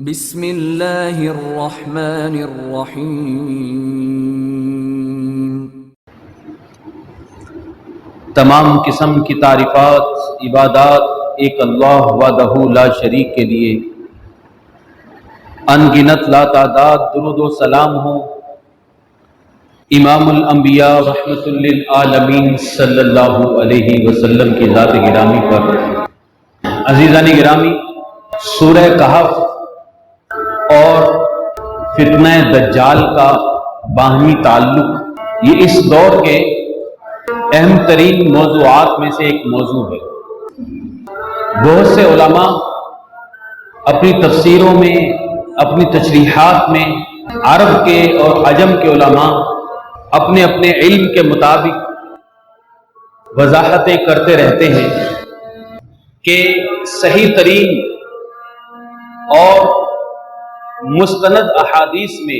بسم اللہ الرحمن الرحیم۔ تمام قسم کی تعریفات، عبادات ایک اللہ وحدہ لا شریک کے لیے، ان گنت لا تعداد درود و سلام ہو امام الانبیاء رحمت للعالمین صلی اللہ علیہ وسلم کی ذات گرامی پر۔ عزیزان گرامی، سورہ کہف اور فتنہ دجال کا باہمی تعلق یہ اس دور کے اہم ترین موضوعات میں سے ایک موضوع ہے۔ بہت سے علماء اپنی تفسیروں میں، اپنی تشریحات میں، عرب کے اور عجم کے علماء اپنے اپنے علم کے مطابق وضاحتیں کرتے رہتے ہیں کہ صحیح ترین اور مستند احادیث میں،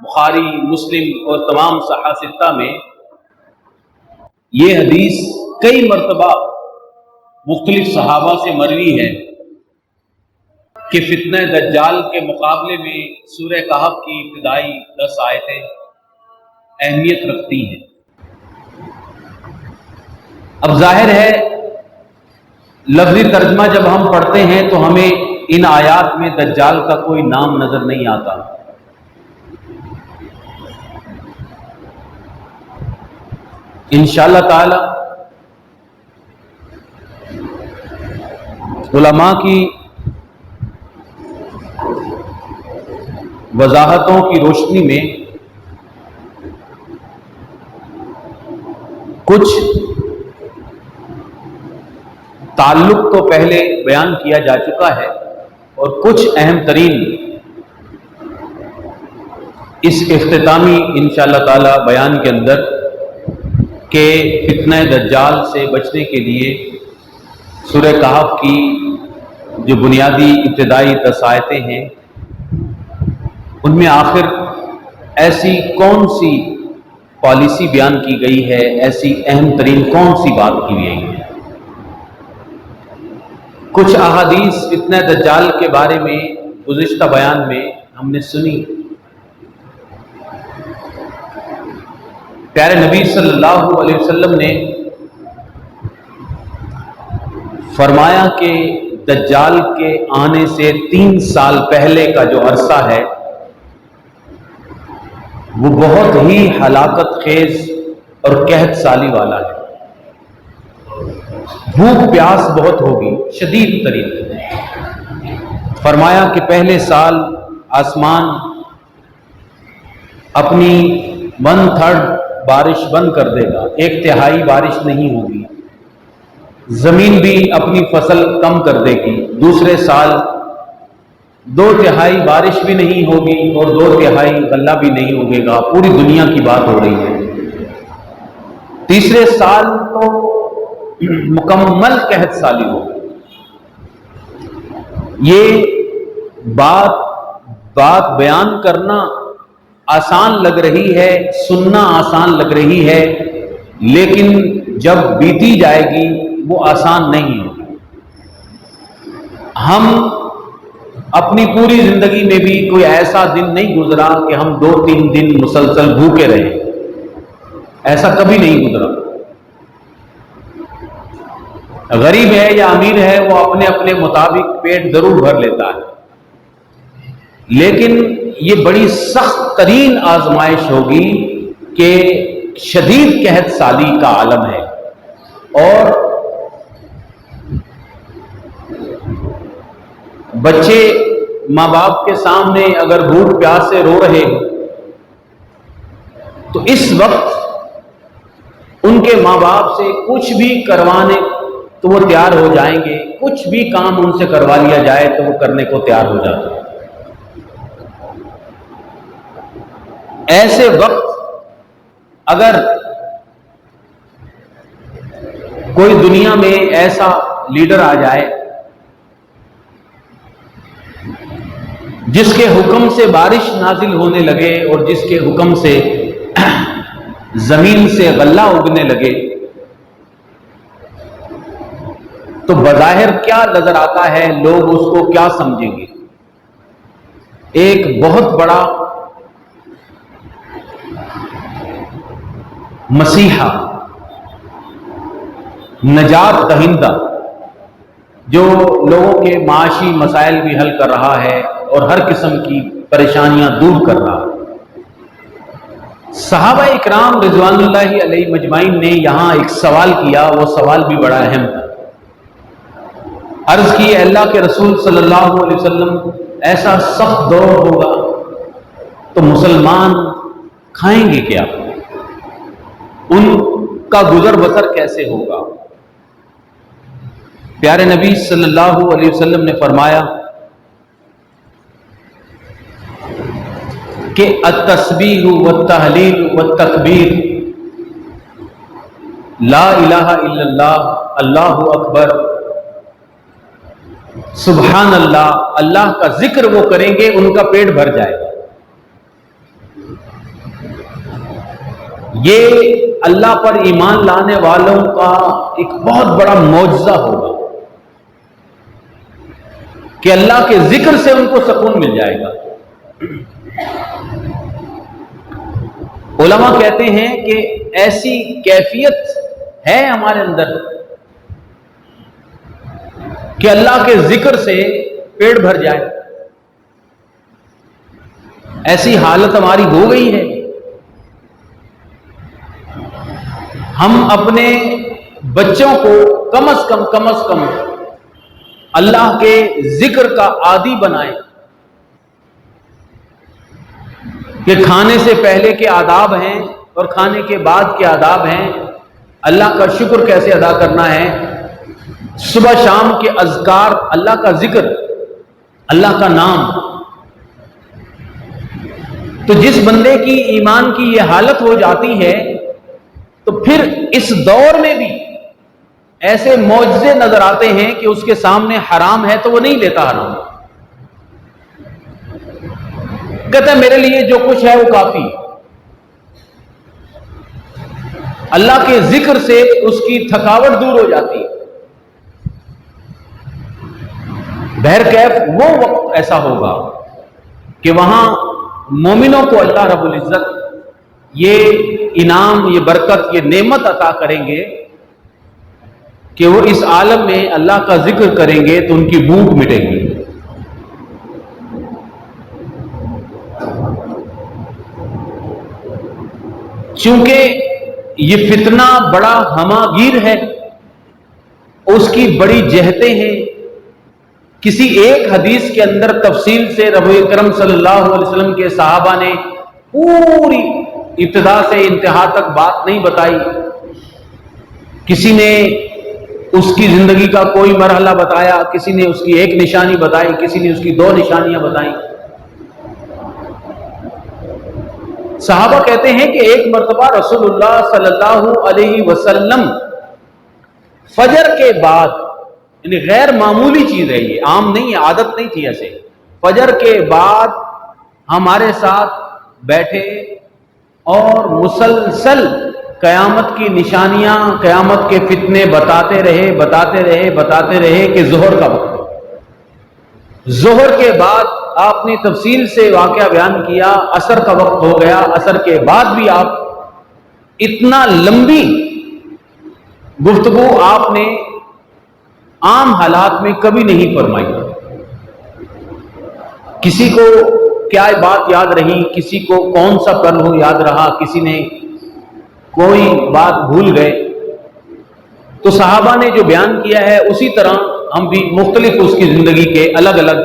بخاری، مسلم اور تمام صحاح ستہ میں یہ حدیث کئی مرتبہ مختلف صحابہ سے مروی ہے کہ فتنہ دجال کے مقابلے میں سورہ کہف کی ابتدائی 10 آیتیں اہمیت رکھتی ہیں۔ اب ظاہر ہے لفظی ترجمہ جب ہم پڑھتے ہیں تو ہمیں ان آیات میں دجال کا کوئی نام نظر نہیں آتا۔ انشاءاللہ تعالی علماء کی وضاحتوں کی روشنی میں کچھ تعلق تو پہلے بیان کیا جا چکا ہے اور کچھ اہم ترین اس اختتامی انشاءاللہ تعالی بیان کے اندر کہ فتنہ دجال سے بچنے کے لیے سورہ کہف کی جو بنیادی ابتدائی 10 آیتیں ہیں ان میں آخر ایسی کون سی پالیسی بیان کی گئی ہے، ایسی اہم ترین کون سی بات کی گئی ہے۔ کچھ احادیث فتنہ دجال کے بارے میں گزشتہ بیان میں ہم نے سنی۔ پیارے نبی صلی اللہ علیہ وسلم نے فرمایا کہ دجال کے آنے سے 3 سال پہلے کا جو عرصہ ہے وہ بہت ہی ہلاکت خیز اور قحط سالی والا ہے۔ بھوک پیاس بہت ہوگی، شدید ترین۔ فرمایا کہ پہلے سال آسمان اپنی 1/3 بارش بند کر دے گا، 1/3 بارش نہیں ہوگی۔ زمین بھی اپنی فصل کم کر دے گی۔ دوسرے سال 2/3 بارش بھی نہیں ہوگی اور 2/3 غلہ بھی نہیں ہوگے گا۔ پوری دنیا کی بات ہو رہی ہے۔ تیسرے سال تو مکمل قحط سالی ہوگی۔ یہ بات بیان کرنا آسان لگ رہی ہے، سننا آسان لگ رہی ہے، لیکن جب بیتی جائے گی وہ آسان نہیں ہوگی۔ ہم اپنی پوری زندگی میں بھی کوئی ایسا دن نہیں گزرا کہ ہم 2-3 دن مسلسل بھوکے رہے، ایسا کبھی نہیں گزرا۔ غریب ہے یا امیر ہے وہ اپنے اپنے مطابق پیٹ ضرور بھر لیتا ہے، لیکن یہ بڑی سخت ترین آزمائش ہوگی کہ شدید قحط سالی کا عالم ہے، اور بچے ماں باپ کے سامنے اگر بھوک پیاس سے رو رہے ہیں تو اس وقت ان کے ماں باپ سے کچھ بھی کروانے تو وہ تیار ہو جائیں گے، کچھ بھی کام ان سے کروا لیا جائے تو وہ کرنے کو تیار ہو جاتے ہیں۔ ایسے وقت اگر کوئی دنیا میں ایسا لیڈر آ جائے جس کے حکم سے بارش نازل ہونے لگے اور جس کے حکم سے زمین سے غلہ اگنے لگے، تو بظاہر کیا نظر آتا ہے، لوگ اس کو کیا سمجھیں گے؟ ایک بہت بڑا مسیحا، نجات دہندہ، جو لوگوں کے معاشی مسائل بھی حل کر رہا ہے اور ہر قسم کی پریشانیاں دور کر رہا ہے۔ صحابہ اکرام رضوان اللہ علیہ مجمعین نے یہاں ایک سوال کیا، وہ سوال بھی بڑا اہم تھا۔ عرض کی، اللہ کے رسول صلی اللہ علیہ وسلم، ایسا سخت دور ہوگا تو مسلمان کھائیں گے کیا؟ ان کا گزر بسر کیسے ہوگا؟ پیارے نبی صلی اللہ علیہ وسلم نے فرمایا کہ التسبیح والتہلیل والتکبیر، لا الہ الا اللہ، اللہ اکبر، سبحان اللہ، اللہ کا ذکر وہ کریں گے ان کا پیٹ بھر جائے گا۔ یہ اللہ پر ایمان لانے والوں کا ایک بہت بڑا معجزہ ہوگا کہ اللہ کے ذکر سے ان کو سکون مل جائے گا۔ علماء کہتے ہیں کہ ایسی کیفیت ہے ہمارے اندر کہ اللہ کے ذکر سے پیٹ بھر جائے، ایسی حالت ہماری ہو گئی ہے۔ ہم اپنے بچوں کو کم از کم اللہ کے ذکر کا عادی بنائیں کہ کھانے سے پہلے کے آداب ہیں اور کھانے کے بعد کے آداب ہیں، اللہ کا شکر کیسے ادا کرنا ہے، صبح شام کے اذکار، اللہ کا ذکر، اللہ کا نام۔ تو جس بندے کی ایمان کی یہ حالت ہو جاتی ہے تو پھر اس دور میں بھی ایسے معجزے نظر آتے ہیں کہ اس کے سامنے حرام ہے تو وہ نہیں لیتا حرام، کہتا ہے میرے لیے جو کچھ ہے وہ کافی۔ اللہ کے ذکر سے اس کی تھکاوٹ دور ہو جاتی ہے۔ بہرکیف وہ وقت ایسا ہوگا کہ وہاں مومنوں کو اللہ رب العزت یہ انعام، یہ برکت، یہ نعمت عطا کریں گے کہ وہ اس عالم میں اللہ کا ذکر کریں گے تو ان کی بھوک مٹے گی۔ چونکہ یہ فتنہ بڑا ہماگیر ہے، اس کی بڑی جہتیں ہیں۔ کسی ایک حدیث کے اندر تفصیل سے رسول اکرم صلی اللہ علیہ وسلم کے صحابہ نے پوری ابتدا سے انتہا تک بات نہیں بتائی، کسی نے اس کی زندگی کا کوئی مرحلہ بتایا، کسی نے اس کی ایک نشانی بتائی، کسی نے اس کی 2 نشانیاں بتائیں۔ صحابہ کہتے ہیں کہ ایک مرتبہ رسول اللہ صلی اللہ علیہ وسلم فجر کے بعد، یعنی غیر معمولی چیز ہے، یہ عام نہیں ہے، عادت نہیں تھی ایسے، فجر کے بعد ہمارے ساتھ بیٹھے اور مسلسل قیامت کی نشانیاں، قیامت کے فتنے بتاتے رہے کہ ظہر کا وقت ہے۔ ظہر کے بعد آپ نے تفصیل سے واقعہ بیان کیا، عصر کا وقت ہو گیا، عصر کے بعد بھی آپ اتنا لمبی گفتگو آپ نے عام حالات میں کبھی نہیں فرمائی۔ کسی کو کیا بات یاد رہی، کسی کو کون سا پہلو یاد رہا، کسی نے کوئی بات بھول گئے۔ تو صحابہ نے جو بیان کیا ہے اسی طرح ہم بھی مختلف اس کی زندگی کے الگ الگ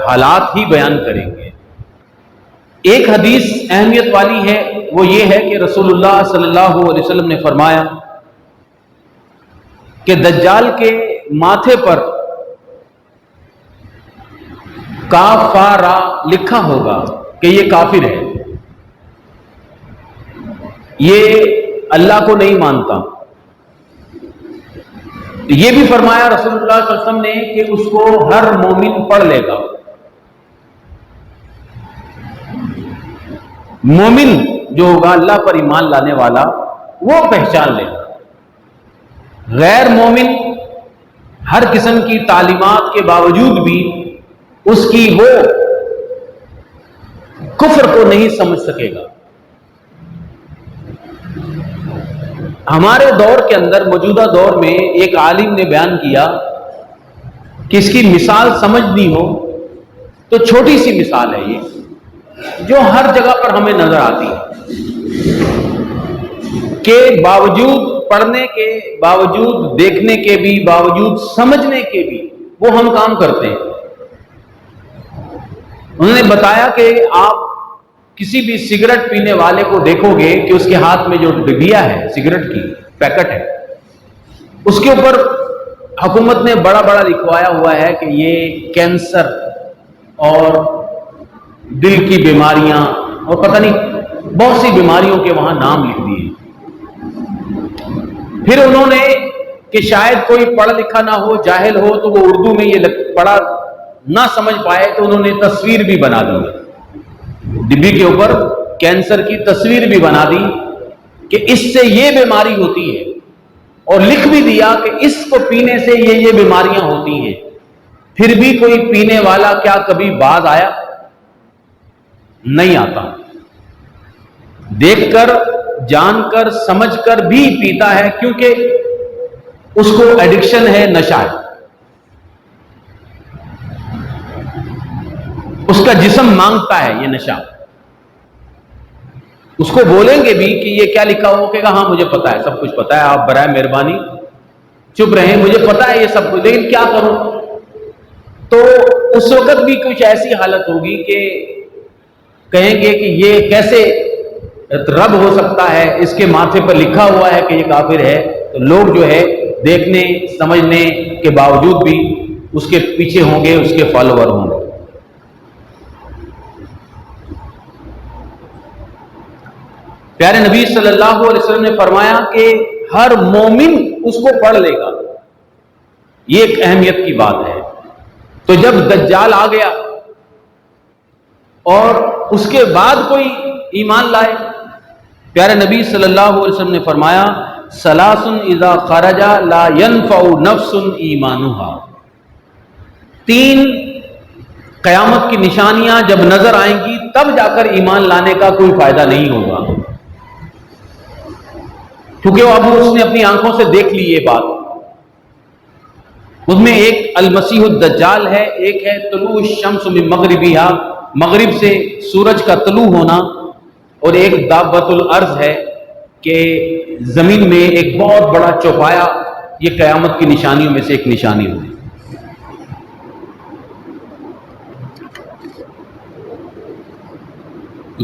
حالات ہی بیان کریں گے۔ ایک حدیث اہمیت والی ہے، وہ یہ ہے کہ رسول اللہ صلی اللہ علیہ وسلم نے فرمایا کہ دجال کے ماتھے پر کافارا لکھا ہوگا کہ یہ کافر ہے، یہ اللہ کو نہیں مانتا۔ یہ بھی فرمایا رسول اللہ صلی اللہ علیہ وسلم نے کہ اس کو ہر مومن پڑھ لے گا۔ مومن جو ہوگا اللہ پر ایمان لانے والا وہ پہچان لے گا، غیر مومن ہر قسم کی تعلیمات کے باوجود بھی اس کی وہ کفر کو نہیں سمجھ سکے گا۔ ہمارے دور کے اندر، موجودہ دور میں، ایک عالم نے بیان کیا کہ اس کی مثال سمجھنی ہو تو چھوٹی سی مثال ہے یہ، جو ہر جگہ پر ہمیں نظر آتی ہے کہ باوجود پڑھنے کے، باوجود دیکھنے کے بھی، باوجود سمجھنے کے بھی وہ ہم کام کرتے ہیں۔ انہوں نے بتایا کہ آپ کسی بھی سگریٹ پینے والے کو دیکھو گے کہ اس کے ہاتھ میں جو ڈبیا ہے سگریٹ کی، پیکٹ ہے، اس کے اوپر حکومت نے بڑا بڑا لکھوایا ہوا ہے کہ یہ کینسر اور دل کی بیماریاں اور پتہ نہیں بہت سی بیماریوں کے وہاں نام لکھ دیے۔ پھر انہوں نے کہ شاید کوئی پڑھا لکھا نہ ہو، جاہل ہو، تو وہ اردو میں یہ پڑھا نہ سمجھ پائے، تو انہوں نے تصویر بھی بنا دی، ڈبی کے اوپر کینسر کی تصویر بھی بنا دی کہ اس سے یہ بیماری ہوتی ہے، اور لکھ بھی دیا کہ اس کو پینے سے یہ بیماریاں ہوتی ہیں۔ پھر بھی کوئی پینے والا کیا کبھی باز آیا؟ نہیں آتا۔ دیکھ کر، جان کر، سمجھ کر بھی پیتا ہے، کیونکہ اس کو ایڈکشن ہے، نشہ ہے، اس کا جسم مانگتا ہے یہ نشہ۔ اس کو بولیں گے بھی کہ یہ کیا لکھا ہو، کہے گا ہاں مجھے پتا ہے، سب کچھ پتا ہے، آپ برائے مہربانی چپ رہیں، مجھے پتا ہے یہ سب کچھ، لیکن کیا کروں؟ تو اس وقت بھی کچھ ایسی حالت ہوگی کہ کہیں گے کہ یہ کیسے رب ہو سکتا ہے، اس کے ماتھے پر لکھا ہوا ہے کہ یہ کافر ہے۔ تو لوگ جو ہے دیکھنے سمجھنے کے باوجود بھی اس کے پیچھے ہوں گے، اس کے فالوور ہوں گے۔ پیارے نبی صلی اللہ علیہ وسلم نے فرمایا کہ ہر مومن اس کو پڑھ لے گا، یہ ایک اہمیت کی بات ہے۔ تو جب دجال آ گیا اور اس کے بعد کوئی ایمان لائے، پیارے نبی صلی اللہ علیہ وسلم نے فرمایا ثلاث اذا خرج لا ينفع نفس ایمانها، تین قیامت کی نشانیاں جب نظر آئیں گی تب جا کر ایمان لانے کا کوئی فائدہ نہیں ہوگا، کیونکہ اب اس نے اپنی آنکھوں سے دیکھ لی یہ بات۔ اس میں ایک المسیح الدجال ہے، ایک ہے طلوع الشمس من مغربیہا، مغرب سے سورج کا طلوع ہونا، اور ایک دابۃ الارض ہے کہ زمین میں ایک بہت بڑا چوپایا، یہ قیامت کی نشانیوں میں سے ایک نشانی ہوگی۔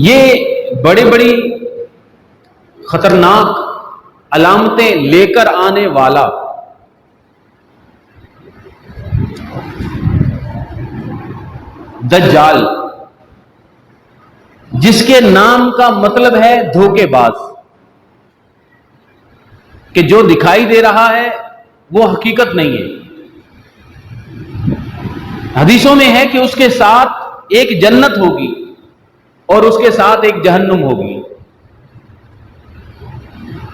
یہ بڑی بڑی خطرناک علامتیں لے کر آنے والا دجال، جس کے نام کا مطلب ہے دھوکے باز، کہ جو دکھائی دے رہا ہے وہ حقیقت نہیں ہے۔ حدیثوں میں ہے کہ اس کے ساتھ ایک جنت ہوگی اور اس کے ساتھ ایک جہنم ہوگی۔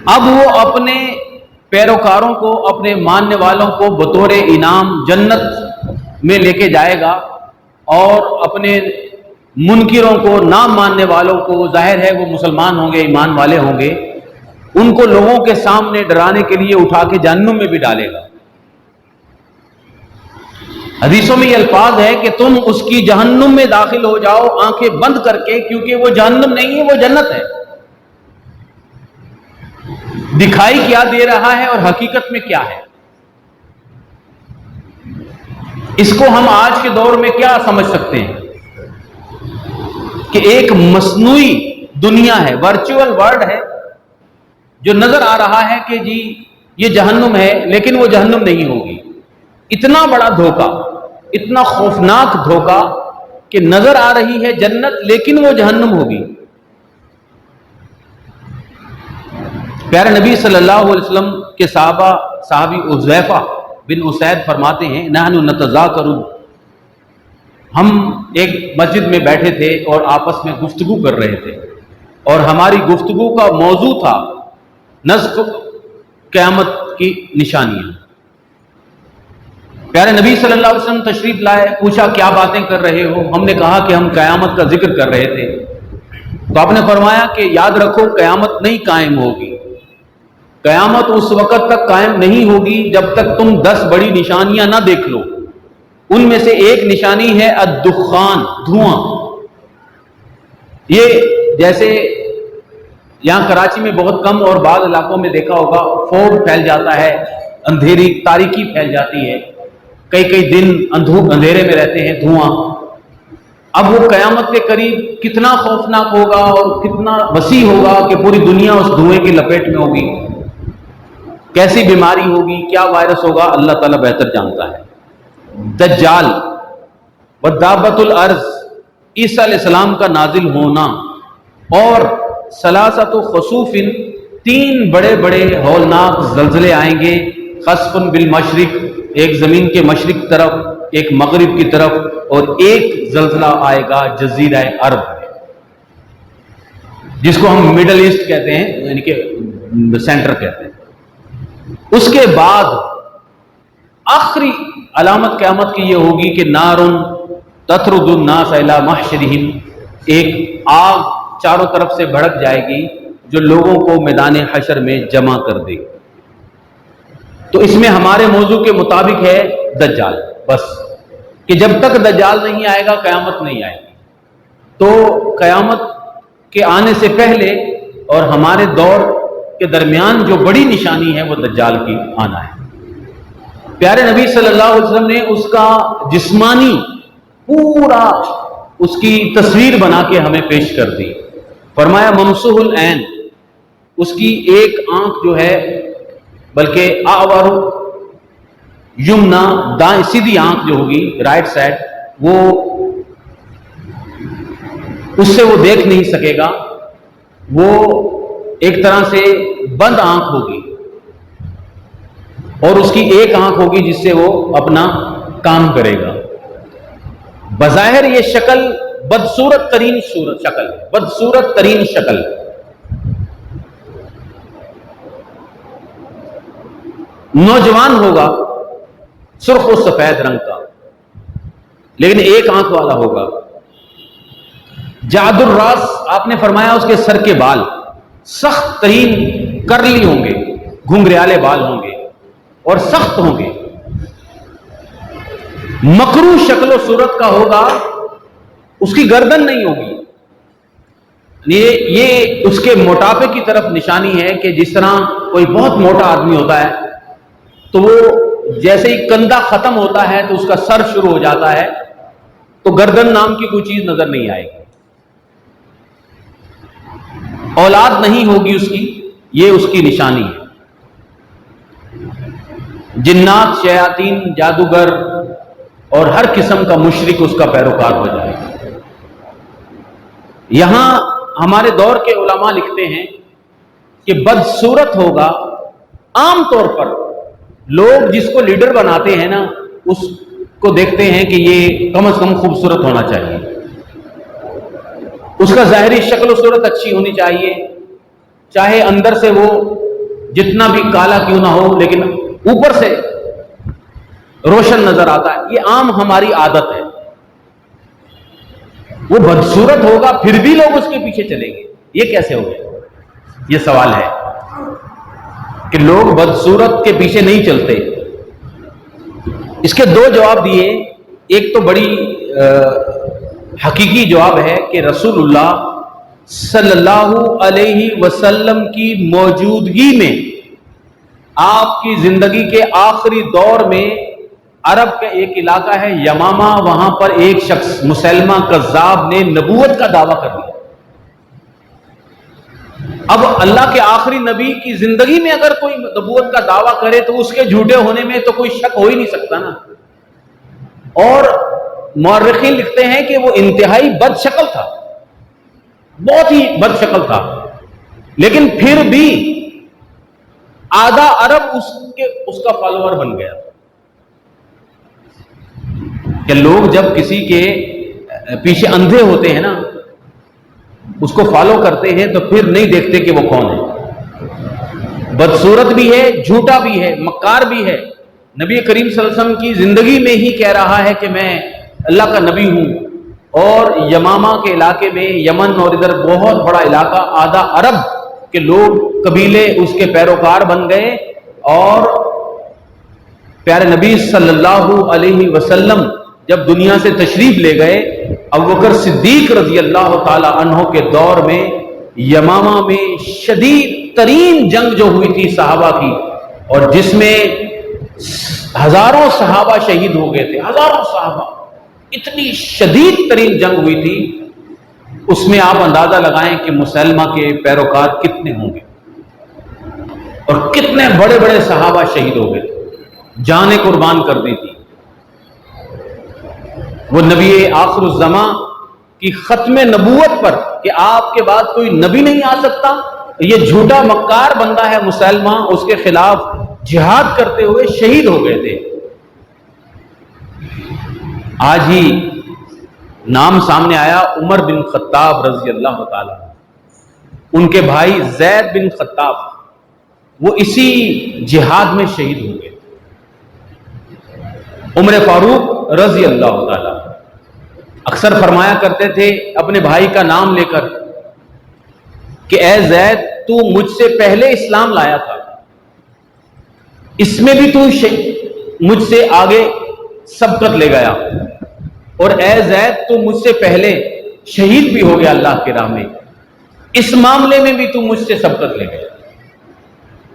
اب وہ اپنے پیروکاروں کو، اپنے ماننے والوں کو بطور انعام جنت میں لے کے جائے گا، اور اپنے منکروں کو، نہ ماننے والوں کو، ظاہر ہے وہ مسلمان ہوں گے، ایمان والے ہوں گے، ان کو لوگوں کے سامنے ڈرانے کے لیے اٹھا کے جہنم میں بھی ڈالے گا۔ حدیثوں میں یہ الفاظ ہے کہ تم اس کی جہنم میں داخل ہو جاؤ آنکھیں بند کر کے، کیونکہ وہ جہنم نہیں ہے، وہ جنت ہے۔ دکھائی کیا دے رہا ہے اور حقیقت میں کیا ہے، اس کو ہم آج کے دور میں کیا سمجھ سکتے ہیں کہ ایک مصنوعی دنیا ہے، ورچوئل ورلڈ ہے، جو نظر آ رہا ہے کہ جی یہ جہنم ہے، لیکن وہ جہنم نہیں ہوگی۔ اتنا بڑا دھوکہ، اتنا خوفناک دھوکہ کہ نظر آ رہی ہے جنت لیکن وہ جہنم ہوگی۔ پیارے نبی صلی اللہ علیہ وسلم کے صحابی حذیفہ بن اسید فرماتے ہیں نحن نتذاکر، ہم ایک مسجد میں بیٹھے تھے اور آپس میں گفتگو کر رہے تھے، اور ہماری گفتگو کا موضوع تھا نزع قیامت کی نشانیاں۔ پیارے نبی صلی اللہ علیہ وسلم تشریف لائے، پوچھا کیا باتیں کر رہے ہو؟ ہم نے کہا کہ ہم قیامت کا ذکر کر رہے تھے۔ تو آپ نے فرمایا کہ یاد رکھو قیامت نہیں قائم ہوگی، قیامت اس وقت تک قائم نہیں ہوگی جب تک تم 10 بڑی نشانیاں نہ دیکھ لو۔ ان میں سے ایک نشانی ہے الدخان، دھواں۔ یہ جیسے یہاں کراچی میں بہت کم اور بعض علاقوں میں دیکھا ہوگا، فوگ پھیل جاتا ہے، اندھیری تاریکی پھیل جاتی ہے، کئی کئی دن اندھیرے میں رہتے ہیں دھواں۔ اب وہ قیامت کے قریب کتنا خوفناک ہوگا اور کتنا وسیع ہوگا کہ پوری دنیا اس دھوئیں کی لپیٹ میں ہوگی، کیسی بیماری ہوگی، کیا وائرس ہوگا، اللہ تعالیٰ بہتر جانتا ہے۔ دجال ودابۃ الارض، عیسیٰ علیہ السلام کا نازل ہونا، اور ثلاثۃ خسوف، 3 بڑے بڑے ہولناک زلزلے آئیں گے، خسف بالمشرق، ایک زمین کے مشرق طرف، ایک مغرب کی طرف، اور ایک زلزلہ آئے گا جزیرہ عرب میں، جس کو ہم مڈل ایسٹ کہتے ہیں، یعنی کہ سینٹر کہتے ہیں۔ اس کے بعد آخری علامت قیامت کی یہ ہوگی کہ نارن تطرد الناس الی محشرہم، ایک آگ چاروں طرف سے بھڑک جائے گی جو لوگوں کو میدان حشر میں جمع کر دے گی۔ تو اس میں ہمارے موضوع کے مطابق ہے دجال، بس کہ جب تک دجال نہیں آئے گا قیامت نہیں آئے گی۔ تو قیامت کے آنے سے پہلے اور ہمارے دور کے درمیان جو بڑی نشانی ہے وہ دجال کی آنا ہے۔ پیارے نبی صلی اللہ علیہ وسلم نے اس کا جسمانی پورا اس کی تصویر بنا کے ہمیں پیش کر دی۔ فرمایا ممسوح العین، اس کی ایک آنکھ جو ہے، بلکہ اعور یمنا، دائیں سیدھی آنکھ جو ہوگی رائٹ سائڈ، وہ اس سے وہ دیکھ نہیں سکے گا، وہ ایک طرح سے بند آنکھ ہوگی، اور اس کی ایک آنکھ ہوگی جس سے وہ اپنا کام کرے گا۔ بظاہر یہ شکل بدصورت ترین شکل ہے، بدصورت ترین شکل۔ نوجوان ہوگا، سرخ و سفید رنگ کا، لیکن ایک آنکھ والا ہوگا۔ جعد الراس، آپ نے فرمایا اس کے سر کے بال سخت ترین کرلی ہوں گے، گھنگریالے بال ہوں گے اور سخت ہوں گے۔ مکروہ شکل و صورت کا ہوگا، اس کی گردن نہیں ہوگی۔ یہ اس کے موٹاپے کی طرف نشانی ہے کہ جس طرح کوئی بہت موٹا آدمی ہوتا ہے تو وہ جیسے ہی کندھا ختم ہوتا ہے تو اس کا سر شروع ہو جاتا ہے، تو گردن نام کی کوئی چیز نظر نہیں آئے گی۔ اولاد نہیں ہوگی اس کی، یہ اس کی نشانی ہے۔ جنات، شیاطین، جادوگر اور ہر قسم کا مشرک اس کا پیروکار ہو جائے گا۔ یہاں ہمارے دور کے علماء لکھتے ہیں کہ بدصورت ہوگا۔ عام طور پر لوگ جس کو لیڈر بناتے ہیں نا، اس کو دیکھتے ہیں کہ یہ کم از کم خوبصورت ہونا چاہیے، اس کا ظاہری شکل و صورت اچھی ہونی چاہیے، چاہے اندر سے وہ جتنا بھی کالا کیوں نہ ہو لیکن اوپر سے روشن نظر آتا ہے۔ یہ عام ہماری عادت ہے۔ وہ بدصورت ہوگا پھر بھی لوگ اس کے پیچھے چلیں گے، یہ کیسے ہو گیا؟ یہ سوال ہے کہ لوگ بدصورت کے پیچھے نہیں چلتے۔ اس کے 2 جواب دیے۔ ایک تو بڑی حقیقی جواب ہے کہ رسول اللہ صلی اللہ علیہ وسلم کی موجودگی میں، آپ کی زندگی کے آخری دور میں، عرب کا ایک علاقہ ہے یمامہ، وہاں پر ایک شخص مسلمہ کذاب نے نبوت کا دعویٰ کر دیا۔ اب اللہ کے آخری نبی کی زندگی میں اگر کوئی نبوت کا دعویٰ کرے تو اس کے جھوٹے ہونے میں تو کوئی شک ہو ہی نہیں سکتا نا۔ اور مورخین لکھتے ہیں کہ وہ انتہائی بد شکل تھا، بہت ہی بد شکل تھا، لیکن پھر بھی آدھا عرب اس کا فالوور بن گیا۔ کہ لوگ جب کسی کے پیچھے اندھے ہوتے ہیں نا، اس کو فالو کرتے ہیں تو پھر نہیں دیکھتے کہ وہ کون ہے۔ بدصورت بھی ہے، جھوٹا بھی ہے، مکار بھی ہے۔ نبی کریم صلی اللہ علیہ وسلم کی زندگی میں ہی کہہ رہا ہے کہ میں اللہ کا نبی ہوں، اور یمامہ کے علاقے میں، یمن اور ادھر بہت بڑا علاقہ، آدھا عرب کے لوگ قبیلے اس کے پیروکار بن گئے، اور پیارے نبی صلی اللہ علیہ وسلم جب دنیا سے تشریف لے گئے، ابوبکر صدیق رضی اللہ تعالی عنہ کے دور میں یمامہ میں شدید ترین جنگ جو ہوئی تھی صحابہ کی، اور جس میں ہزاروں صحابہ شہید ہو گئے تھے، ہزاروں صحابہ، اتنی شدید ترین جنگ ہوئی تھی، اس میں آپ اندازہ لگائیں کہ مسلمہ کے پیروکار کتنے ہوں گے، اور کتنے بڑے بڑے صحابہ شہید ہو گئے تھے، جانیں قربان کر دی تھی۔ وہ نبی آخر الزماں کی ختم نبوت پر کہ آپ کے بعد کوئی نبی نہیں آ سکتا، یہ جھوٹا مکار بندہ ہے مسلمہ، اس کے خلاف جہاد کرتے ہوئے شہید ہو گئے تھے۔ آج ہی نام سامنے آیا عمر بن خطاب رضی اللہ تعالی، ان کے بھائی زید بن خطاب، وہ اسی جہاد میں شہید ہو گئے۔ عمر فاروق رضی اللہ تعالی اکثر فرمایا کرتے تھے اپنے بھائی کا نام لے کر کہ اے زید، تو مجھ سے پہلے اسلام لایا تھا، اس میں بھی تو مجھ سے آگے سبقت لے گیا، اور اے زید، تو مجھ سے پہلے شہید بھی ہو گیا اللہ کی راہ میں، اس معاملے میں بھی تو مجھ سے سبقت لے گیا۔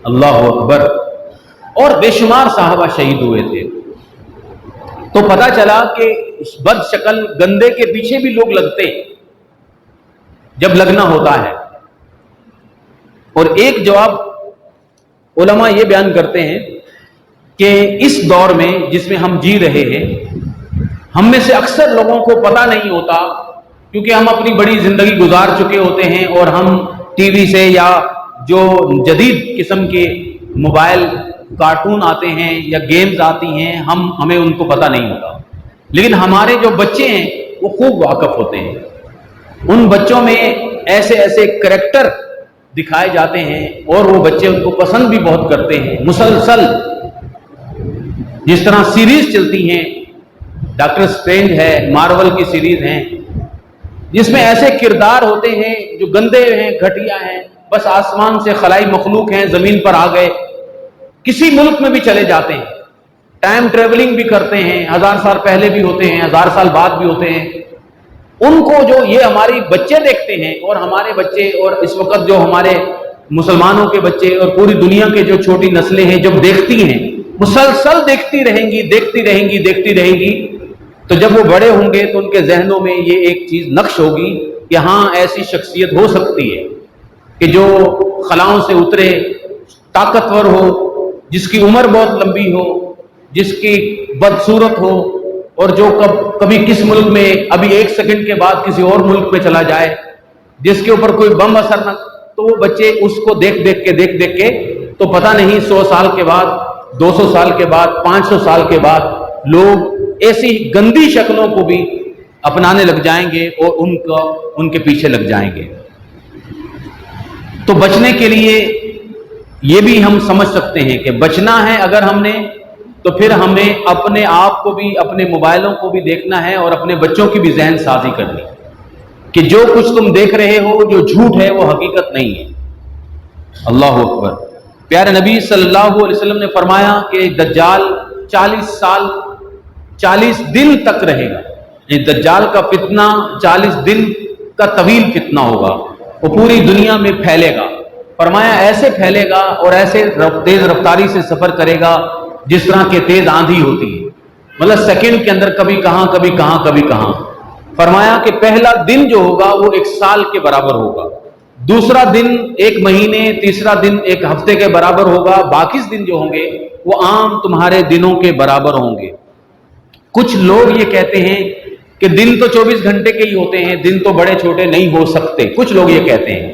اللہ اکبر۔ اور بے شمار صحابہ شہید ہوئے تھے۔ تو پتہ چلا کہ اس بد شکل گندے کے پیچھے بھی لوگ لگتے ہیں جب لگنا ہوتا ہے۔ اور ایک جواب علماء یہ بیان کرتے ہیں کہ اس دور میں جس میں ہم جی رہے ہیں، ہم میں سے اکثر لوگوں کو پتہ نہیں ہوتا، کیونکہ ہم اپنی بڑی زندگی گزار چکے ہوتے ہیں، اور ہم ٹی وی سے یا جو جدید قسم کے موبائل کارٹون آتے ہیں یا گیمز آتی ہیں، ہمیں ان کو پتہ نہیں ہوتا، لیکن ہمارے جو بچے ہیں وہ خوب واقف ہوتے ہیں۔ ان بچوں میں ایسے ایسے کریکٹر دکھائے جاتے ہیں، اور وہ بچے ان کو پسند بھی بہت کرتے ہیں۔ مسلسل جس طرح سیریز چلتی ہیں، ڈاکٹر اسٹرینج ہے، مارول کی سیریز ہیں، جس میں ایسے کردار ہوتے ہیں جو گندے ہیں، گھٹیا ہیں، بس آسمان سے خلائی مخلوق ہیں، زمین پر آ گئے، کسی ملک میں بھی چلے جاتے ہیں، ٹائم ٹریولنگ بھی کرتے ہیں، 1000 سال پہلے بھی ہوتے ہیں، 1000 سال بعد بھی ہوتے ہیں۔ ان کو جو یہ ہماری بچے دیکھتے ہیں، اور ہمارے بچے، اور اس وقت جو ہمارے مسلمانوں کے بچے اور پوری دنیا کے جو چھوٹی نسلیں ہیں جب دیکھتی ہیں، مسلسل دیکھتی رہیں گی، دیکھتی رہیں گی، دیکھتی رہیں گی، تو جب وہ بڑے ہوں گے تو ان کے ذہنوں میں یہ ایک چیز نقش ہوگی کہ ہاں ایسی شخصیت ہو سکتی ہے کہ جو خلاؤں سے اترے، طاقتور ہو، جس کی عمر بہت لمبی ہو، جس کی بدصورت ہو، اور جو کبھی کس ملک میں ابھی 1 سیکنڈ کے بعد کسی اور ملک میں چلا جائے، جس کے اوپر کوئی بم اثر نہ، تو وہ بچے اس کو دیکھ دیکھ کے تو پتہ نہیں 100 سال کے بعد، 200 سال کے بعد، 500 سال کے بعد لوگ ایسی گندی شکلوں کو بھی اپنانے لگ جائیں گے اور ان کے پیچھے لگ جائیں گے۔ تو بچنے کے لیے یہ بھی ہم سمجھ سکتے ہیں کہ بچنا ہے اگر ہم نے، تو پھر ہمیں اپنے آپ کو بھی، اپنے موبائلوں کو بھی دیکھنا ہے، اور اپنے بچوں کی بھی ذہن سازی کرنی کہ جو کچھ تم دیکھ رہے ہو جو جھوٹ ہے وہ حقیقت نہیں ہے۔ اللہ اکبر۔ پیارے نبی صلی اللہ علیہ وسلم نے فرمایا کہ دجال 40 دن تک رہے گا، یہ دجال کا فتنہ 40 دن کا طویل فتنہ ہوگا، وہ پوری دنیا میں پھیلے گا۔ فرمایا ایسے پھیلے گا اور ایسے تیز رفتاری سے سفر کرے گا جس طرح کے تیز آندھی ہوتی ہے، مطلب سیکنڈ کے اندر کبھی کہاں کبھی کہاں کبھی کہاں۔ فرمایا کہ پہلا دن جو ہوگا وہ 1 سال کے برابر ہوگا، دوسرا دن 1 مہینے، تیسرا دن 1 ہفتے کے برابر ہوگا، باقی دن جو ہوں گے وہ عام تمہارے دنوں کے برابر ہوں گے۔ کچھ لوگ یہ کہتے ہیں کہ دن تو 24 گھنٹے کے ہی ہوتے ہیں، دن تو بڑے چھوٹے نہیں ہو سکتے، کچھ لوگ یہ کہتے ہیں۔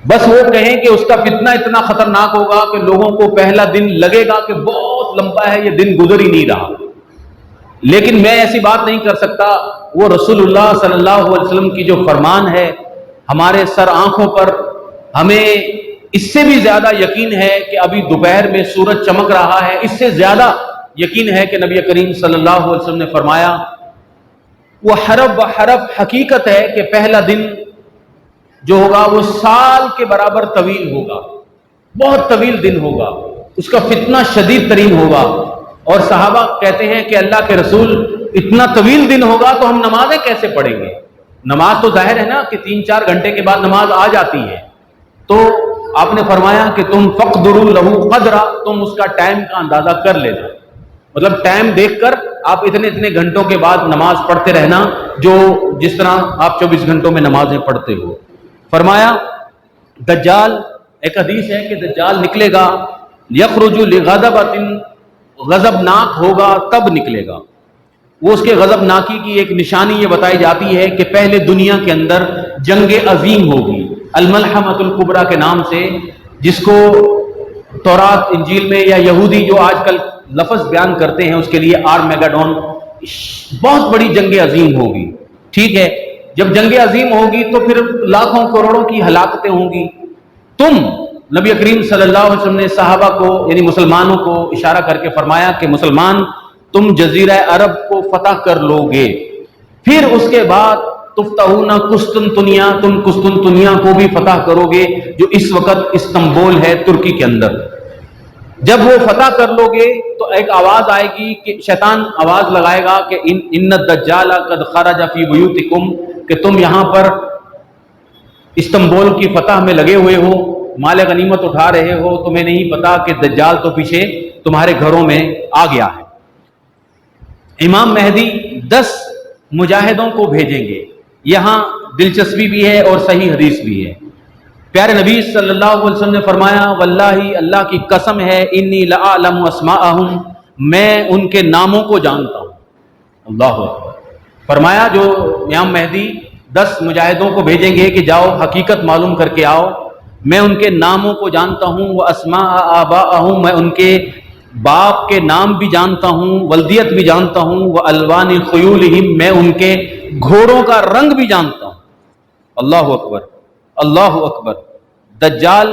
بس وہ کہیں کہ اس کا فتنہ اتنا خطرناک ہوگا کہ لوگوں کو پہلا دن لگے گا کہ بہت لمبا ہے، یہ دن گزر ہی نہیں رہا۔ لیکن میں ایسی بات نہیں کر سکتا، وہ رسول اللہ صلی اللہ علیہ وسلم کی جو فرمان ہے ہمارے سر آنکھوں پر، ہمیں اس سے بھی زیادہ یقین ہے کہ ابھی دوپہر میں سورج چمک رہا ہے، اس سے زیادہ یقین ہے کہ نبی کریم صلی اللہ علیہ وسلم نے فرمایا وہ حرف بحرف حقیقت ہے کہ پہلا دن جو ہوگا وہ سال کے برابر طویل ہوگا، بہت طویل دن ہوگا، اس کا فتنہ شدید ترین ہوگا۔ اور صحابہ کہتے ہیں کہ اللہ کے رسول اتنا طویل دن ہوگا تو ہم نمازیں کیسے پڑھیں گے؟ نماز تو ظاہر ہے نا کہ 3-4 گھنٹے کے بعد نماز آ جاتی ہے۔ تو آپ نے فرمایا کہ تم فقدروا لہ قدرا، تم اس کا ٹائم کا اندازہ کر لینا، مطلب ٹائم دیکھ کر آپ اتنے گھنٹوں کے بعد نماز پڑھتے رہنا، جو جس طرح آپ 24 گھنٹوں میں نمازیں پڑھتے ہو۔ فرمایا دجال، ایک حدیث ہے کہ دجال نکلے گا، یخرج لغضبۃ، غضبناک ہوگا تب نکلے گا۔ وہ اس کے غضبناکی کی ایک نشانی یہ بتائی جاتی ہے کہ پہلے دنیا کے اندر جنگ عظیم ہوگی، الملحمۃ الکبریٰ کے نام سے، جس کو تورات انجیل میں یا یہودی جو آج کل لفظ بیان کرتے ہیں اس کے لیے آرمیگڈون، بہت بڑی جنگ عظیم ہوگی۔ ٹھیک ہے، جب جنگ عظیم ہوگی تو پھر لاکھوں کروڑوں کی ہلاکتیں ہوں گی۔ تم، نبی کریم صلی اللہ علیہ وسلم نے صحابہ کو یعنی مسلمانوں کو اشارہ کر کے فرمایا کہ مسلمان تم جزیرہ عرب کو فتح کر لو گے، پھر اس کے بعد تفتحون قسطنطنیہ، تم قسطنطنیہ کو بھی فتح کرو گے جو اس وقت استنبول ہے ترکی کے اندر۔ جب وہ فتح کر لو گے تو ایک آواز آئے گی کہ شیطان آواز لگائے گا کہ ان الدجال قد خرج فی بیوتکم، کہ تم یہاں پر استنبول کی فتح میں لگے ہوئے ہو، مال غنیمت اٹھا رہے ہو، تمہیں نہیں پتا کہ دجال تو پیچھے تمہارے گھروں میں آ گیا ہے۔ امام مہدی 10 مجاہدوں کو بھیجیں گے، یہاں دلچسپی بھی ہے اور صحیح حدیث بھی ہے۔ پیارے نبی صلی اللہ علیہ وسلم نے فرمایا واللہ، اللہ کی قسم ہے، انی لأعلم اسماءہم، میں ان کے ناموں کو جانتا ہوں۔ اللہ اکبر۔ فرمایا جو امام مہدی 10 مجاہدوں کو بھیجیں گے کہ جاؤ حقیقت معلوم کر کے آؤ، میں ان کے ناموں کو جانتا ہوں، وہ اسماء آباءہم، میں ان کے باپ کے نام بھی جانتا ہوں، ولدیت بھی جانتا ہوں، وہ الوان خیولہم، میں ان کے گھوڑوں کا رنگ بھی جانتا ہوں۔ اللہ اکبر، اللہ اکبر۔ دجال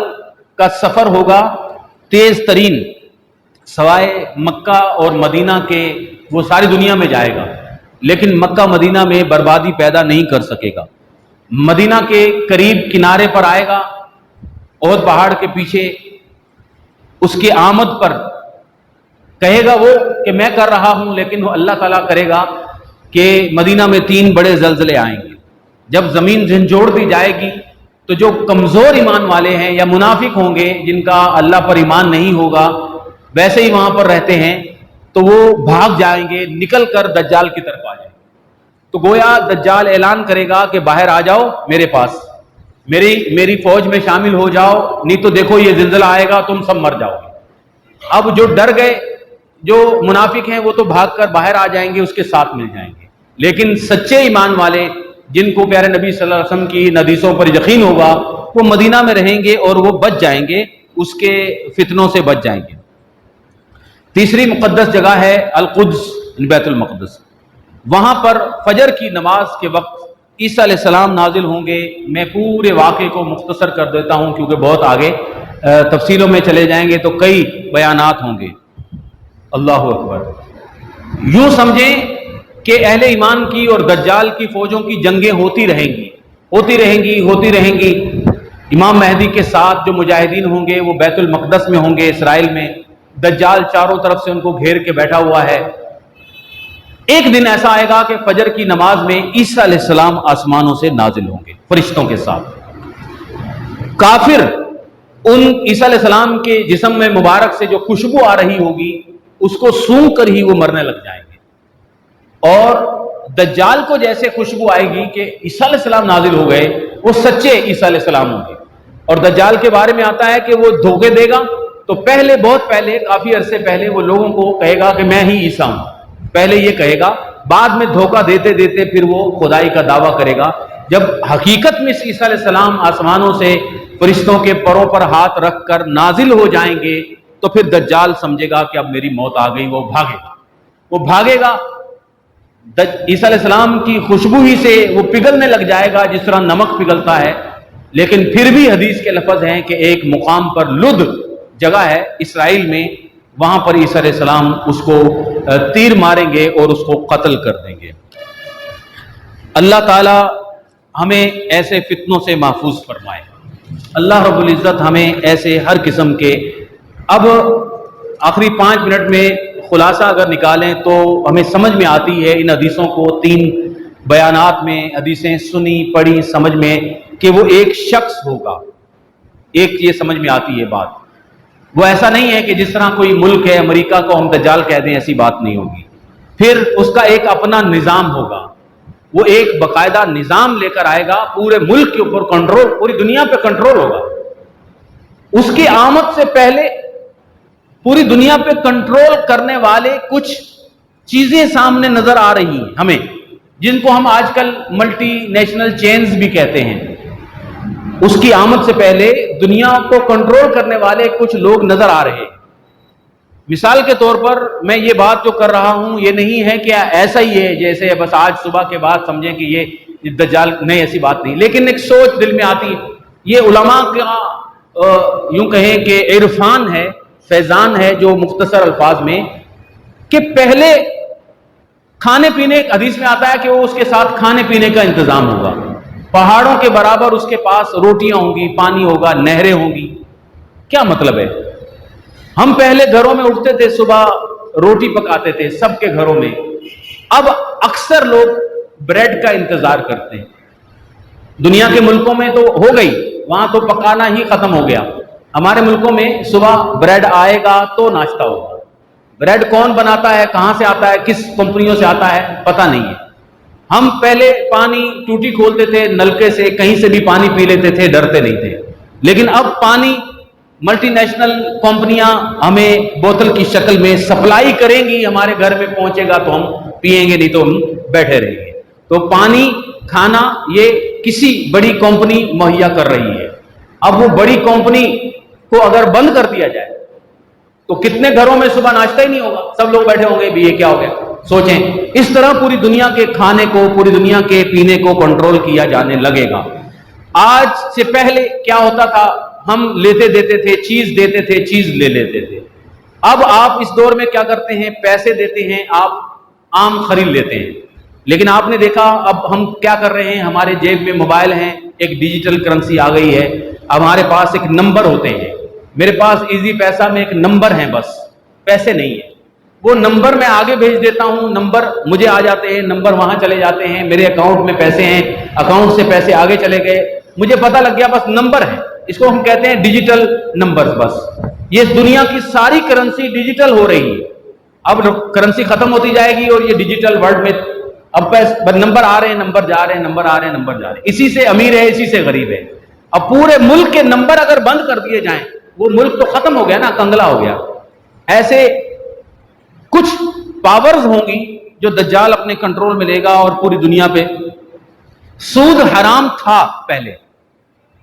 کا سفر ہوگا تیز ترین، سوائے مکہ اور مدینہ کے وہ ساری دنیا میں جائے گا، لیکن مکہ مدینہ میں بربادی پیدا نہیں کر سکے گا۔ مدینہ کے قریب کنارے پر آئے گا، احد پہاڑ کے پیچھے، اس کی آمد پر کہے گا وہ کہ میں کر رہا ہوں، لیکن وہ اللہ تعالیٰ کرے گا کہ مدینہ میں 3 بڑے زلزلے آئیں گے۔ جب زمین جھنجھوڑ دی جائے گی تو جو کمزور ایمان والے ہیں یا منافق ہوں گے، جن کا اللہ پر ایمان نہیں ہوگا، ویسے ہی وہاں پر رہتے ہیں، تو وہ بھاگ جائیں گے، نکل کر دجال کی طرف آ جائیں گے۔ تو گویا دجال اعلان کرے گا کہ باہر آ جاؤ میرے پاس، میری فوج میں شامل ہو جاؤ، نہیں تو دیکھو یہ زلزلہ آئے گا، تم سب مر جاؤ گے۔ اب جو ڈر گئے، جو منافق ہیں، وہ تو بھاگ کر باہر آ جائیں گے، اس کے ساتھ مل جائیں گے، لیکن سچے ایمان والے جن کو پیارے نبی صلی اللہ علیہ وسلم کی حدیثوں پر یقین ہوگا، وہ مدینہ میں رہیں گے اور وہ بچ جائیں گے، اس کے فتنوں سے بچ جائیں گے۔ تیسری مقدس جگہ ہے القدس، بیت المقدس۔ وہاں پر فجر کی نماز کے وقت عیسیٰ علیہ السلام نازل ہوں گے۔ میں پورے واقعے کو مختصر کر دیتا ہوں کیونکہ بہت آگے تفصیلوں میں چلے جائیں گے تو کئی بیانات ہوں گے۔ اللہ اکبر۔ یوں سمجھیں کہ اہل ایمان کی اور دجال کی فوجوں کی جنگیں ہوتی رہیں گی، ہوتی رہیں گی، ہوتی رہیں گی۔ امام مہدی کے ساتھ جو مجاہدین ہوں گے وہ بیت المقدس میں ہوں گے، اسرائیل میں۔ دجال چاروں طرف سے ان کو گھیر کے بیٹھا ہوا ہے۔ ایک دن ایسا آئے گا کہ فجر کی نماز میں عیسیٰ علیہ السلام آسمانوں سے نازل ہوں گے فرشتوں کے ساتھ۔ کافر ان عیسیٰ علیہ السلام کے جسم میں مبارک سے جو خوشبو آ رہی ہوگی اس کو سونگھ کر ہی وہ مرنے لگ جائیں گے، اور دجال کو جیسے خوشبو آئے گی کہ عیسیٰ علیہ السلام نازل ہو گئے، وہ سچے عیسیٰ علیہ السلام ہوں گے۔ اور دجال کے بارے میں آتا ہے کہ وہ دھوکے دے گا، تو پہلے بہت پہلے کافی عرصے پہلے وہ لوگوں کو کہے گا کہ میں ہی عیسیٰ ہوں، پہلے یہ کہے گا، بعد میں دھوکہ دیتے دیتے پھر وہ خدائی کا دعویٰ کرے گا۔ جب حقیقت میں عیسیٰ علیہ السلام آسمانوں سے فرشتوں کے پروں پر ہاتھ رکھ کر نازل ہو جائیں گے تو پھر دجال سمجھے گا کہ اب میری موت آ گئی، وہ بھاگے گا، وہ بھاگے گا۔ عیسیٰ علیہ السلام کی خوشبو ہی سے وہ پگھلنے لگ جائے گا جس طرح نمک پگھلتا ہے۔ لیکن پھر بھی حدیث کے لفظ ہیں کہ ایک مقام پر لد جگہ ہے اسرائیل میں، وہاں پر عیسیٰ علیہ السلام اس کو تیر ماریں گے اور اس کو قتل کر دیں گے۔ اللہ تعالی ہمیں ایسے فتنوں سے محفوظ فرمائے. اللہ رب العزت ہمیں ایسے ہر قسم کے. اب آخری 5 منٹ میں خلاصہ اگر نکالیں تو ہمیں سمجھ میں آتی ہے ان حدیثوں کو 3 بیانات میں، حدیثیں سنی پڑھی سمجھ میں، کہ وہ ایک شخص ہوگا. ایک یہ سمجھ میں آتی ہے بات. وہ ایسا نہیں ہے کہ جس طرح کوئی ملک ہے امریکہ کو ہم دجال کہہ دیں، ایسی بات نہیں ہوگی. پھر اس کا ایک اپنا نظام ہوگا، وہ ایک باقاعدہ نظام لے کر آئے گا، پورے ملک کے اوپر کنٹرول، پوری دنیا پہ کنٹرول ہوگا. اس کی آمد سے پہلے پوری دنیا پہ کنٹرول کرنے والے کچھ چیزیں سامنے نظر آ رہی ہیں ہمیں، جن کو ہم آج کل ملٹی نیشنل چینز بھی کہتے ہیں. اس کی آمد سے پہلے دنیا کو کنٹرول کرنے والے کچھ لوگ نظر آ رہے ہیں. مثال کے طور پر میں یہ بات جو کر رہا ہوں یہ نہیں ہے کہ ایسا ہی ہے جیسے بس آج صبح کے بعد سمجھیں کہ یہ دجال، نہیں ایسی بات نہیں، لیکن ایک سوچ دل میں آتی ہے. یہ علماء کا یوں کہیں کہ عرفان ہے، فیضان ہے، جو مختصر الفاظ میں کہ پہلے کھانے پینے، حدیث میں آتا ہے کہ وہ اس کے ساتھ کھانے پینے کا انتظام ہوگا. پہاڑوں کے برابر اس کے پاس روٹیاں ہوں گی، پانی ہوگا، نہریں ہوں گی. کیا مطلب ہے؟ ہم پہلے گھروں میں اٹھتے تھے، صبح روٹی پکاتے تھے سب کے گھروں میں. اب اکثر لوگ بریڈ کا انتظار کرتے ہیں. دنیا کے ملکوں میں تو ہو گئی، وہاں تو پکانا ہی ختم ہو گیا. ہمارے ملکوں میں صبح بریڈ آئے گا تو ناشتہ ہوگا. بریڈ کون بناتا ہے، کہاں سے آتا ہے، کس کمپنیوں سے آتا ہے، پتہ نہیں ہے. ہم پہلے پانی ٹوٹی کھولتے تھے نلکے سے، کہیں سے بھی پانی پی لیتے تھے، ڈرتے نہیں تھے. لیکن اب پانی ملٹی نیشنل کمپنیاں ہمیں بوتل کی شکل میں سپلائی کریں گی، ہمارے گھر میں پہنچے گا تو ہم پیئیں گے، نہیں تو ہم بیٹھے رہیں گے. تو پانی، کھانا یہ کسی بڑی کمپنی مہیا کر رہی ہے. اب وہ بڑی کمپنی کو اگر بند کر دیا جائے تو کتنے گھروں میں صبح ناشتہ ہی نہیں ہوگا، سب لوگ بیٹھے ہوں گے بھی یہ کیا ہو گیا. سوچیں، اس طرح پوری دنیا کے کھانے کو، پوری دنیا کے پینے کو کنٹرول کیا جانے لگے گا. آج سے پہلے کیا ہوتا تھا، ہم لیتے دیتے تھے، چیز دیتے تھے، چیز لے لیتے تھے. اب آپ اس دور میں کیا کرتے ہیں، پیسے دیتے ہیں، آپ آم خرید لیتے ہیں. لیکن آپ نے دیکھا اب ہم کیا کر رہے ہیں، ہمارے جیب میں موبائل ہیں، ایک ڈیجیٹل کرنسی آ گئی ہے. ہمارے پاس ایک نمبر ہوتے ہیں. میرے پاس ایزی پیسہ میں ایک نمبر ہے، بس پیسے نہیں ہے. وہ نمبر میں آگے بھیج دیتا ہوں، نمبر مجھے آ جاتے ہیں، نمبر وہاں چلے جاتے ہیں، میرے اکاؤنٹ میں پیسے ہیں، اکاؤنٹ سے پیسے آگے چلے گئے، مجھے پتہ لگ گیا بس نمبر ہے. اس کو ہم کہتے ہیں ڈیجیٹل نمبر. بس یہ دنیا کی ساری کرنسی ڈیجیٹل ہو رہی ہے. اب کرنسی ختم ہوتی جائے گی اور یہ ڈیجیٹل ورلڈ میں اب نمبر آ رہے ہیں، نمبر جا رہے ہیں، نمبر آ رہے ہیں، نمبر جا رہے ہیں. اسی سے امیر ہے، اسی سے غریب ہے. اب پورے ملک کے نمبر اگر بند کر دیے جائیں، وہ ملک تو ختم ہو گیا نا، کنگلا ہو گیا. ایسے کچھ پاورز ہوں گی جو دجال اپنے کنٹرول میں لے گا اور پوری دنیا پہ. سود حرام تھا پہلے،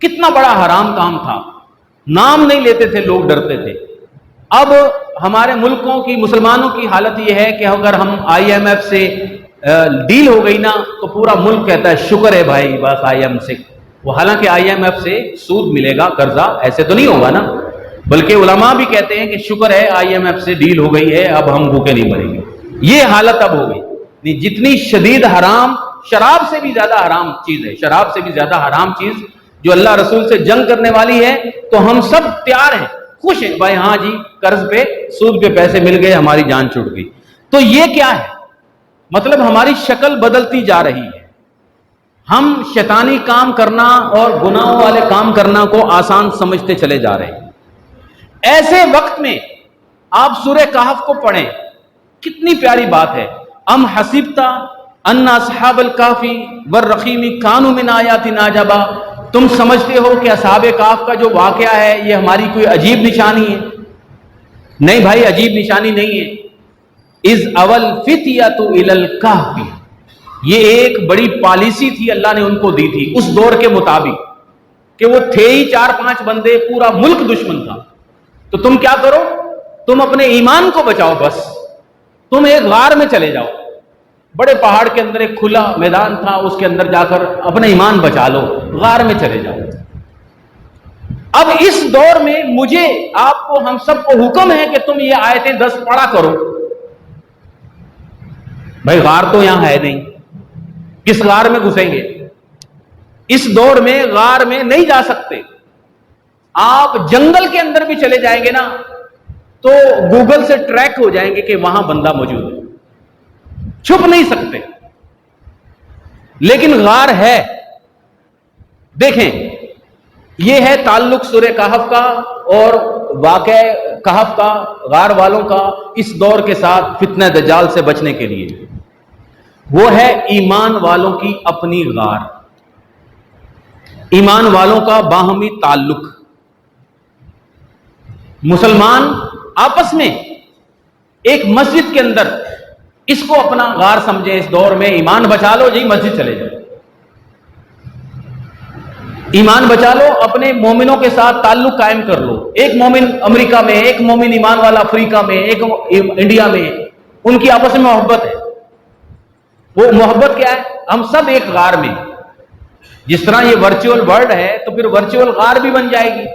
کتنا بڑا حرام کام تھا، نام نہیں لیتے تھے لوگ، ڈرتے تھے. اب ہمارے ملکوں کی، مسلمانوں کی حالت یہ ہے کہ اگر ہم IMF سے ڈیل ہو گئی نا تو پورا ملک کہتا ہے شکر ہے بھائی، بس IMF سے. وہ حالانکہ IMF سے سود ملے گا، قرضہ، ایسے تو نہیں ہوگا نا. بلکہ علماء بھی کہتے ہیں کہ شکر ہے IMF سے ڈیل ہو گئی ہے، اب ہم بھوکے نہیں مریں گے. یہ حالت اب ہو گئی. جتنی شدید حرام، شراب سے بھی زیادہ حرام چیز ہے، شراب سے بھی زیادہ حرام چیز جو اللہ رسول سے جنگ کرنے والی ہے. تو ہم سب تیار ہیں، خوش ہیں بھائی، ہاں جی قرض پہ، سود پہ پیسے مل گئے، ہماری جان چھوٹ گئی. تو یہ کیا ہے؟ مطلب ہماری شکل بدلتی جا رہی ہے. ہم شیطانی کام کرنا اور گناہوں والے کام کرنا کو آسان سمجھتے چلے جا رہے ہیں. ایسے وقت میں آپ سورہ کہف کو پڑھیں، کتنی پیاری بات ہے. ام حسبت ان اصحاب الکہف والرقیم کانوا من آیاتنا عجبا. تم سمجھتے ہو کہ اصحاب کہف کا جو واقعہ ہے یہ ہماری کوئی عجیب نشانی ہے؟ نہیں بھائی، عجیب نشانی نہیں ہے. اذ اول فتیۃ الی الکہف، یہ ایک بڑی پالیسی تھی اللہ نے ان کو دی تھی اس دور کے مطابق، کہ وہ تھے ہی 4-5 بندے، پورا ملک دشمن تھا. تو تم کیا کرو، تم اپنے ایمان کو بچاؤ. بس تم ایک غار میں چلے جاؤ، بڑے پہاڑ کے اندر ایک کھلا میدان تھا، اس کے اندر جا کر اپنا ایمان بچا لو، غار میں چلے جاؤ. اب اس دور میں مجھے، آپ کو، ہم سب کو حکم ہے کہ تم یہ آیتیں 10 پڑھا کرو. بھائی غار تو یہاں ہے نہیں، کس غار میں گھسیں گے؟ اس دور میں غار میں نہیں جا سکتے. آپ جنگل کے اندر بھی چلے جائیں گے نا تو گوگل سے ٹریک ہو جائیں گے کہ وہاں بندہ موجود ہے. چھپ نہیں سکتے. لیکن غار ہے. دیکھیں یہ ہے تعلق سورہ کہف کا اور واقع کہف کا، غار والوں کا اس دور کے ساتھ فتنہ دجال سے بچنے کے لیے. وہ ہے ایمان والوں کی اپنی غار، ایمان والوں کا باہمی تعلق. مسلمان آپس میں ایک مسجد کے اندر اس کو اپنا غار سمجھیں. اس دور میں ایمان بچا لو جی مسجد چلے جاؤ، ایمان بچا لو، اپنے مومنوں کے ساتھ تعلق قائم کر لو. ایک مومن امریکہ میں، ایک مومن ایمان والا افریقہ میں، ایک انڈیا میں، ان کی آپس میں محبت ہے. وہ محبت کیا ہے؟ ہم سب ایک غار میں. جس طرح یہ ورچوئل ورلڈ ہے تو پھر ورچوئل غار بھی بن جائے گی.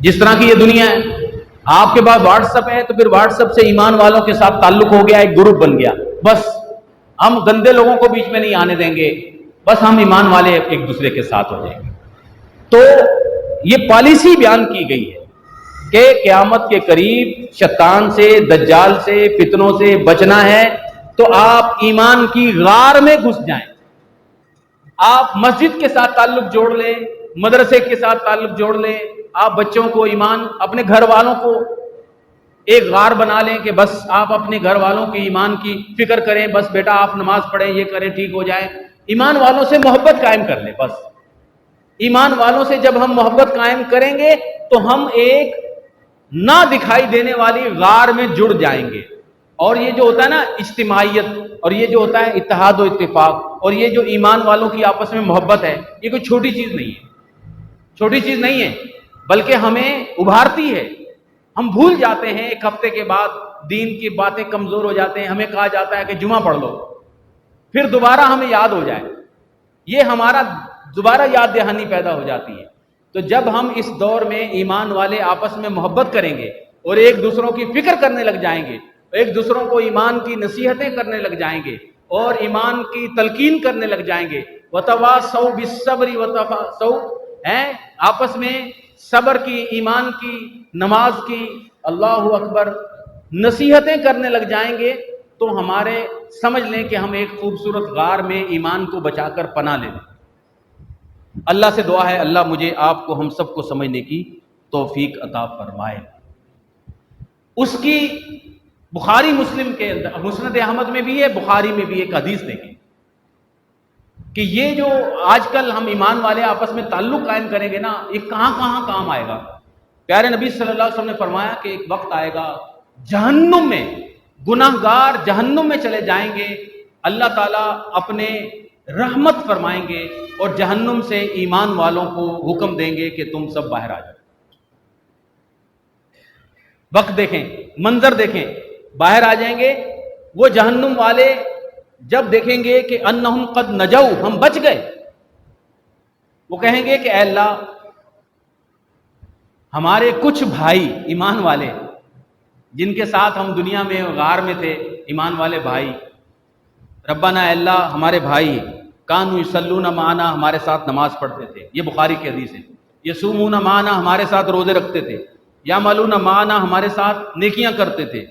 جس طرح کی یہ دنیا ہے، آپ کے پاس واٹس ایپ ہے تو پھر واٹس ایپ سے ایمان والوں کے ساتھ تعلق ہو گیا، ایک گروپ بن گیا. بس ہم گندے لوگوں کو بیچ میں نہیں آنے دیں گے، بس ہم ایمان والے ایک دوسرے کے ساتھ ہو جائیں گے. تو یہ پالیسی بیان کی گئی ہے کہ قیامت کے قریب شیطان سے، دجال سے، فتنوں سے بچنا ہے تو آپ ایمان کی غار میں گھس جائیں. آپ مسجد کے ساتھ تعلق جوڑ لیں، مدرسے کے ساتھ تعلق جوڑ لیں. آپ بچوں کو ایمان، اپنے گھر والوں کو ایک غار بنا لیں کہ بس آپ اپنے گھر والوں کے ایمان کی فکر کریں. بس بیٹا آپ نماز پڑھیں، یہ کریں، ٹھیک ہو جائیں. ایمان والوں سے محبت قائم کر لیں. بس ایمان والوں سے جب ہم محبت قائم کریں گے تو ہم ایک نہ دکھائی دینے والی غار میں جڑ جائیں گے. اور یہ جو ہوتا ہے نا اجتماعیت، اور یہ جو ہوتا ہے اتحاد و اتفاق، اور یہ جو ایمان والوں کی آپس میں محبت ہے، یہ کوئی چھوٹی چیز نہیں ہے. چھوٹی چیز نہیں ہے، بلکہ ہمیں ابھارتی ہے. ہم بھول جاتے ہیں ایک ہفتے کے بعد، دین کی باتیں کمزور ہو جاتے ہیں. ہمیں کہا جاتا ہے کہ جمعہ پڑھ لو، پھر دوبارہ ہمیں یاد ہو جائے. یہ ہمارا دوبارہ یاد دہانی پیدا ہو جاتی ہے. تو جب ہم اس دور میں ایمان والے آپس میں محبت کریں گے اور ایک دوسروں کی فکر کرنے لگ جائیں گے، ایک دوسروں کو ایمان کی نصیحتیں کرنے لگ جائیں گے اور ایمان کی تلقین کرنے لگ جائیں گے. وَتَوَاصَوْا بِالصَّبْرِ وَتَوَاصَوْا، آپس میں صبر کی، ایمان کی، نماز کی، اللہ اکبر، نصیحتیں کرنے لگ جائیں گے تو ہمارے سمجھ لیں کہ ہم ایک خوبصورت غار میں ایمان کو بچا کر پناہ لے لیں. اللہ سے دعا ہے اللہ مجھے آپ کو، ہم سب کو سمجھنے کی توفیق عطا فرمائے. اس کی بخاری مسلم کے اندر، مسند احمد میں بھی ہے، بخاری میں بھی ایک حدیث دیکھیں کہ یہ جو آج کل ہم ایمان والے آپس میں تعلق قائم کریں گے نا، یہ کہاں کہاں کام آئے گا. پیارے نبی صلی اللہ علیہ وسلم نے فرمایا کہ ایک وقت آئے گا جہنم میں گناہ گار جہنم میں چلے جائیں گے، اللہ تعالیٰ اپنے رحمت فرمائیں گے اور جہنم سے ایمان والوں کو حکم دیں گے کہ تم سب باہر آ جاؤ. وقت دیکھیں، منظر دیکھیں، باہر آ جائیں گے. وہ جہنم والے جب دیکھیں گے کہ انہم قد نجو، ہم بچ گئے، وہ کہیں گے کہ اے اللہ ہمارے کچھ بھائی ایمان والے جن کے ساتھ ہم دنیا میں غار میں تھے، ایمان والے بھائی، ربنا اے اللہ ہمارے بھائی کانوا یصلون معنا، ہمارے ساتھ نماز پڑھتے تھے، یہ بخاری کی حدیث ہے. یصومون معنا، ہمارے ساتھ روزے رکھتے تھے. یعملون معنا، ہمارے ساتھ نیکیاں کرتے تھے.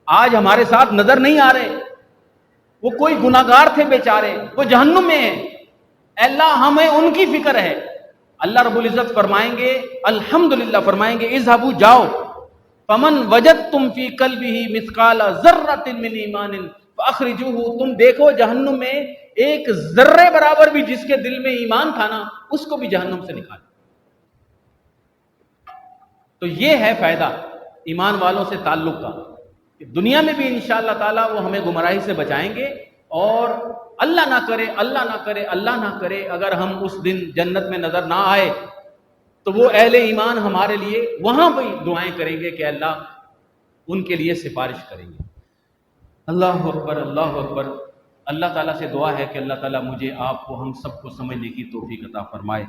آج ہمارے ساتھ نظر نہیں آ رہے، وہ کوئی گناہگار تھے بیچارے، وہ جہنم میں ہیں. اے اللہ ہمیں ان کی فکر ہے. اللہ رب العزت فرمائیں گے، الحمدللہ فرمائیں گے، اذهبوا جاؤ فمن وجدتم فی قلبہ مثقال ذرۃ من ایمان فاخرجوہ، تم دیکھو جہنم میں ایک ذرے برابر بھی جس کے دل میں ایمان تھا نا، اس کو بھی جہنم سے نکالو. تو یہ ہے فائدہ ایمان والوں سے تعلق کا، کہ دنیا میں بھی انشاءاللہ تعالیٰ وہ ہمیں گمراہی سے بچائیں گے. اور اللہ نہ کرے، اللہ نہ کرے، اللہ نہ کرے اگر ہم اس دن جنت میں نظر نہ آئے تو وہ اہل ایمان ہمارے لیے وہاں بھی دعائیں کریں گے کہ اللہ ان کے لیے سفارش کریں گے. اللہ اکبر، اللہ اکبر. اللہ تعالیٰ سے دعا ہے کہ اللہ تعالیٰ مجھے، آپ کو، ہم سب کو سمجھنے کی توفیق عطا فرمائے.